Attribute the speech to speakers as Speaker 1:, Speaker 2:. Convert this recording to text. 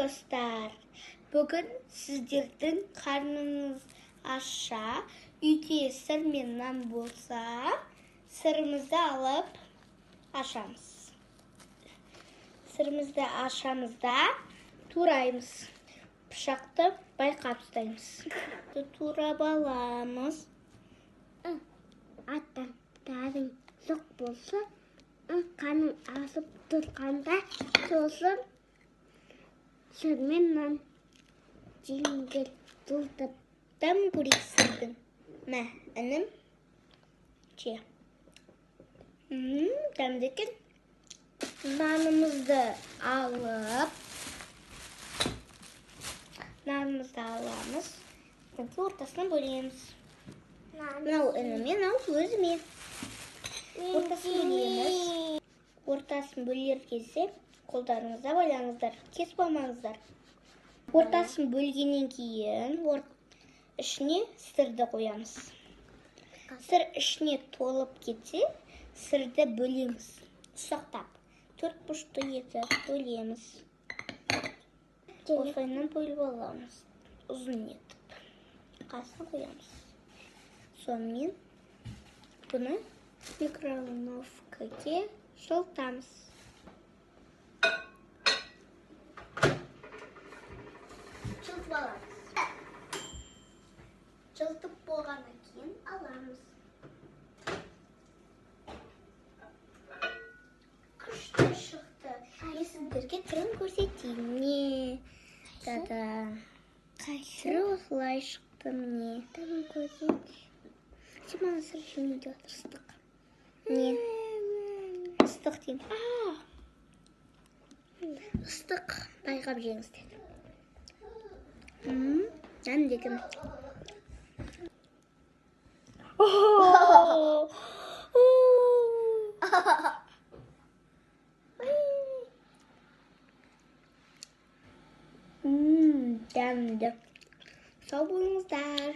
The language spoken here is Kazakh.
Speaker 1: достар. Бүгін сіздердің қарныңыз ашса, үйде сыр мен нан болса, сырымызды алып ашамыз. Сырымызды ашамыз да тураймыз. Пышақты байқап ұстаймыз. Турап аламыз.
Speaker 2: Аттарың жоқ болса, қарның асып тұрғанда сосын сырмен нан жеңгел тұлтып.
Speaker 1: Там көресіңдің. Мә, інім. Че. Дәмді екен. Нанымызды аламыз. Ортасына бөлеміз. Мынау ініме, мынау өзіме. Ортасын бөлеміз. Ортасын бөлер кезде қолдарыңызда байлаңыздар, кесіп алмаңыздар. Ортасын бөлгеннен кейін ішіне сырды қоямыз. Сыр ішіне толып кетсе, сырды бөлеміз. Ұсақтап, 4 бұрышты етіп бөлеміз. Осылайынан бөліп аламыз. Ұзын етіп. Қасын қоямыз. Сонымен бұны микроволновкаға жылытамыз. Жылытып аламыз. Жылытып болғаннан кейін аламыз. Күшті шықты. Мен сіздерге түрін көрсетейін. Не? Да-да. Түрі осылай шықты міне.
Speaker 2: Түрін көрсетейін.
Speaker 1: Сен маған сыр жемейді ыстық. Не? Ыстық деймін. Ыстық байқап жеңіздер. Дәмді екен. Дәмді. Сау болыңыздар.